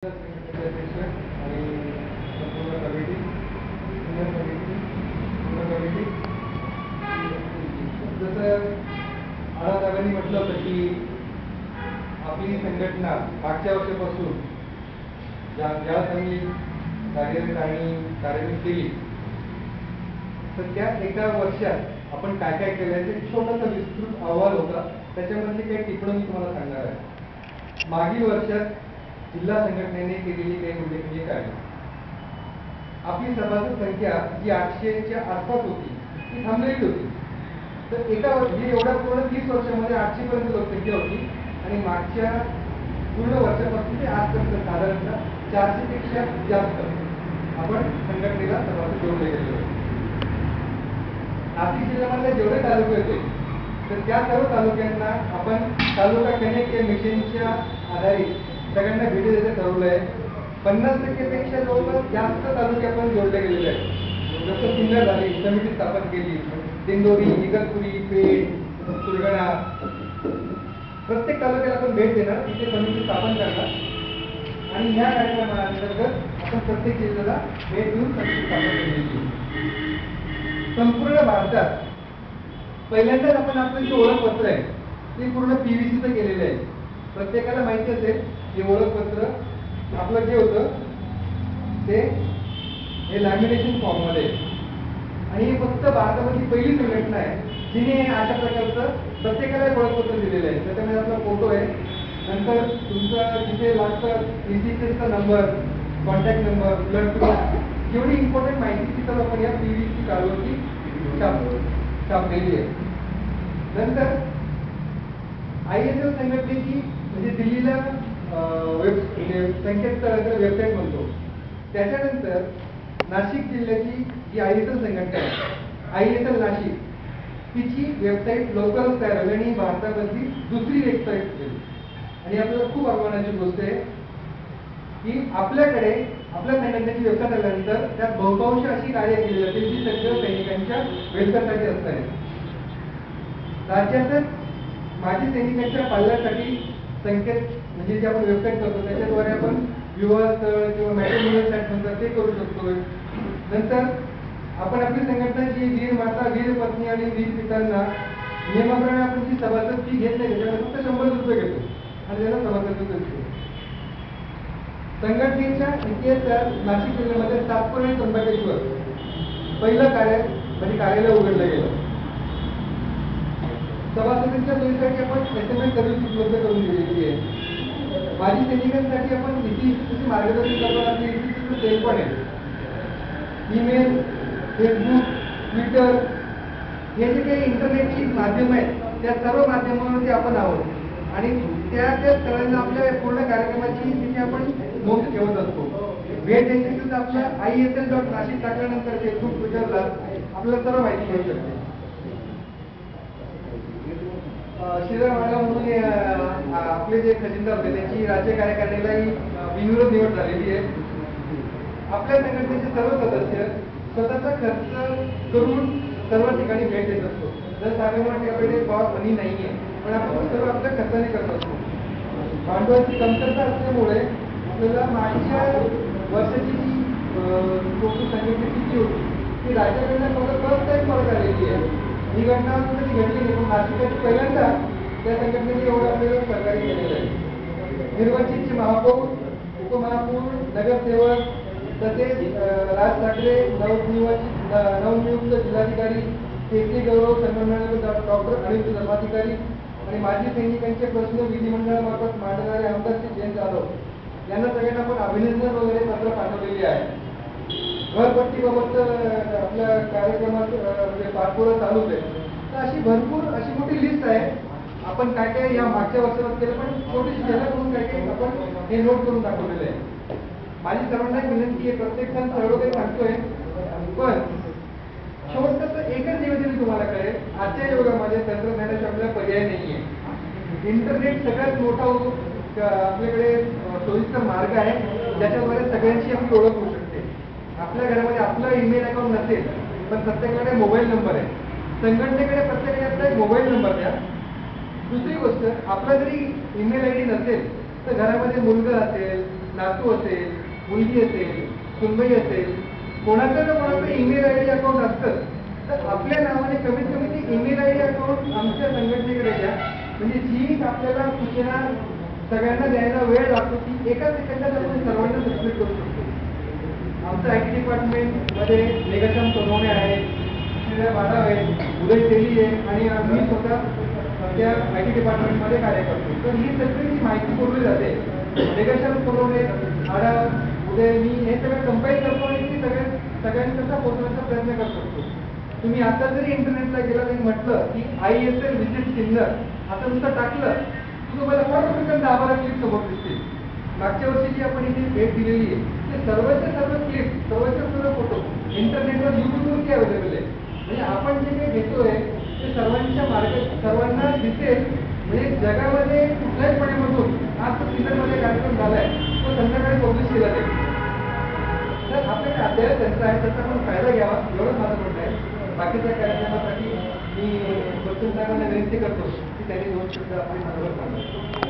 अध्यक्ष आणि संपूर्ण कमिटी सिनियर कमिटी पूर्ण कमिटी जसं आढादादांनी म्हटलं होतं की आपली संघटना मागच्या वर्षापासून ज्या आम्ही कार्यान्वित केली तर त्या एका वर्षात आपण काय काय केलं ते छोटासा विस्तृत अहवाल होता. त्याच्यामध्ये काही टिप्पणी मी तुम्हाला सांगणार आहे. मागील वर्षात जिल्हा संघटनेने केलेली काही उल्लेखनीय कार्य. आपली सभासद संख्या जी 800च्या आसपास होती ती थांबलेली होती. तर एका एवढ्या पूर्ण 30 वर्षामध्ये 800 पर्यंत लोकसंख्या होती आणि मागच्या पूर्ण वर्षापासून ते आजपर्यंत साधारणतः 400 पेक्षा जास्त आपण संघटनेला सभासद जोडले गेले होते. नाशिक जिल्ह्यामधले जेवढे तालुके होते तर त्या सर्व तालुक्यांना आपण तालुका कनेक्ट या मिशनच्या आधारित सगळ्यांना भेटी द्यायचं ठरवलंय. 50% पेक्षा जवळपास जास्त तालुके आपण जोडले गेलेले आहेत. जसं सिन्नर झाली, समिती स्थापन केली, दिंडोरी, इगतपुरी, पेठ, सुरगाणा, प्रत्येक तालुक्याला आपण भेट देणार, तिथे समिती स्थापन करणार आणि ह्या कार्यक्रमाअंतर्गत आपण प्रत्येक जिल्ह्याला भेट देऊन समिती स्थापन केलेली. संपूर्ण भारतात पहिल्यांदाच आपण आपलं जे ओळखपत्र आहे ते पूर्ण PVCचं केलेलं आहे. प्रत्येकाला माहिती असेल हे ओळखपत्र आपलं जे होतं ते हे लॅमिनेशन फॉर्ममध्ये आणि हे फक्त भारतामधली पहिली संघटना आहे जिने अशा प्रकारचं प्रत्येकाला ओळखपत्र दिलेलं आहे. त्याच्यामध्ये आपला फोटो आहे, नंतर तुमचं जिथे लागतं इन्सिस्टन्सचा number, contact number, blood group, जेवढी इम्पॉर्टंट माहिती ती सर्व आपण या PVC कार्डवरती छापलेली आहे. नंतर ISL संघटनेची म्हणजे दिल्लीला संकेतस्थळाचा वेबसाईट म्हणतो. त्याच्यानंतर नाशिक जिल्ह्याची जी ISL संघटना आहे ISL नाशिक तिची वेबसाईट लवकरच तयार होईल आणि भारतामधली दुसरी वेबसाईट होईल. आणि आपल्याला खूप अभिमानाची गोष्ट आहे की आपल्याकडे आपल्या संघटनेची वेबसाईट आल्यानंतर त्यात बहुतांश अशी कार्य केली जाते जी सगळ्या सैनिकांच्या वेलफेअरसाठी असणार आहे. राज्यातच माजी सैनिकांच्या पाल्यासाठी संकेत म्हणजे जे आपण वेबसाईट करतो त्याच्याद्वारे आपण विवाह स्थळ किंवा मॅट्रिमोनियल साईट म्हणतात ते करू शकतो. नंतर आपण आपली संघटना जी वीर माता, वीर पत्नी आणि वीर पितांना नियमाप्रमाणे आपण जी सभासद फी घेत नाही त्याच्यावर फक्त 100 रुपये घेतो आणि त्याला सभासद करतो. संघटनेच्या इतिहासात नाशिक जिल्ह्यामध्ये 7 आणि त्र्यंबकेश्वर पहिलं कार्यालय उघडलं गेलं. सभासदांच्या सोयीसाठी आपण SMS सर्व्हिस उपलब्ध करून दिलेली आहे. माजी सैनिकांसाठी आपण ECC मार्गदर्शन करताना ECC सेल पण आहे. ईमेल, फेसबुक, ट्विटर हे जे काही इंटरनेटची माध्यम आहेत त्या सर्व माध्यमांवरती आपण आहोत आणि त्या स्थळांना आपल्या पूर्ण कार्यक्रमाची तिथे आपण नोंद ठेवत असतो. भेट द्यायची सुद्धा आपल्या ISL.नाशिक टाकल्यानंतर फेसबुक, ट्विटरला आपल्याला सर्व माहिती मिळू शकते. श्रीराम मॅडम म्हणून आपले जे खजिनदार होते त्यांची राज्य कार्यकारिणीलाही बिनविरोध निवड झालेली आहे. आपल्या संघटनेचे सर्व सदस्य स्वतःचा खर्च करून सर्व ठिकाणी भेट देत असतो. जर साहेबांकडे पॉवर मनी नाहीये पण आपण सर्व आपल्या खर्चाने करत असतो. भांडवलाची कमतरता असल्यामुळे आपल्याला मागच्या वर्षाची जी टोटल संघटनेची जी होती ती राज्याकडनं फक्त फर्स्ट टाइम परत आलेली आहे. ही घटना कधी घडली नाही पण नाशिकाची पहिल्यांदा त्या संघटनेने एवढं आपल्याला सहकार्य केलेलं आहे. निर्वाचित महापौर, उपमहापौर, नगरसेवक तसेच राज ठाकरे, नवनियुक्त जिल्हाधिकारी, केंद्रीय गौरव सन्माननीय डॉक्टर अनिल धर्माधिकारी आणि माजी सैनिकांचे प्रश्न विधिमंडळामार्फत मांडणारे आमदार श्री जयंत जाधव यांना सगळ्यांना आपण अभिनंदन वगैरे पत्र पाठवलेले आहे. घरपट्टीबाबत आपल्या कार्यक्रमात म्हणजे पाठपुरावा चालूच आहे. तर अशी भरपूर अशी मोठी लिस्ट आहे. आपण काय काय या मागच्या वर्षात केलं पण छोटीशी झलक करून काय काय आपण हे नोट करून दाखवलेलं आहे. माझी सर्वांना एक विनंती आहे, प्रत्येक जण सर्व काही सांगतोय पण शेवटचं एकच निवेदन तुम्हाला कळेल, आजच्या युगामध्ये तंत्रज्ञानाचा आपल्याला पर्याय नाहीये. इंटरनेट सगळ्यात मोठा आपल्याकडे सोयीस्कर मार्ग आहे ज्याच्याद्वारे सगळ्यांची आपली ओळख होऊ शकते. आपल्या घरामध्ये आपलं ईमेल अकाउंट नसेल पण प्रत्येकाकडे मोबाईल नंबर आहे. संघटनेकडे प्रत्येकाने आपला एक मोबाईल नंबर द्या. दुसरी गोष्ट, आपला जरी ईमेल ID नसेल तर घरामध्ये मुलगा असेल, नातू असेल, मुलगी असेल, सुनबाई असेल, कोणाचं ना कोणाचं ईमेल आय डी अकाउंट असतं, तर आपल्या नावाने कमीत कमी ते ईमेल आय डी अकाउंट आमच्या संघटनेकडे द्या. म्हणजे जी आपल्याला सूचना सगळ्यांना द्यायला वेळ लागतो ती एका सेकंदात आपण सर्वांना सबमिट करू शकतो. आमचं IT डिपार्टमेंटमध्ये मेघश्याम सोनवणे आहे, श्रीराम बाढाव आहे, उदय तेली आहे आणि मी स्वतः त्या IT डिपार्टमेंटमध्ये कार्य करतो. तर ही सगळी जी माहिती पुरवली जाते, मेघश्याम सोनवणे, बाढाव, उदय, मी हे सगळं कंपाईल करतो आणि ती सगळ्यांकरता पोहोचवण्याचा प्रयत्न करत असतो. तुम्ही आता जरी इंटरनेटला गेला आणि म्हटलं की ISL व्हिजिट सिन्नर आता नुसतं टाकलं की तुम्हाला ऑटोमॅटिकली 10-12 क्लिप समोर दिसतील. मागच्या वर्षी जी आपण इथे भेट दिलेली आहे ते सर्वच्या सर्व क्लिप, सर्वच्या सर्व फोटो इंटरनेटवर YouTubeवरती अवेलेबल आहे. म्हणजे आपण जे काही घेतोय ते सर्वांना दिसेल. म्हणजे जगामध्ये कुठल्याच पणीमधून आज तो सिन्नरमध्ये कार्यक्रम झालाय तो संध्याकाळी पब्लिश केला जाईल. तर आपल्याकडे अद्याप तंत्र आहे, त्याचा आपण फायदा घ्यावा एवढंच माझं म्हणणं आहे. बाकीच्या कार्यक्रमासाठी मी बच्चन साहेबांना विनंती करतो की त्यांनी 2 शब्द आपली माझ्यावर सांगा.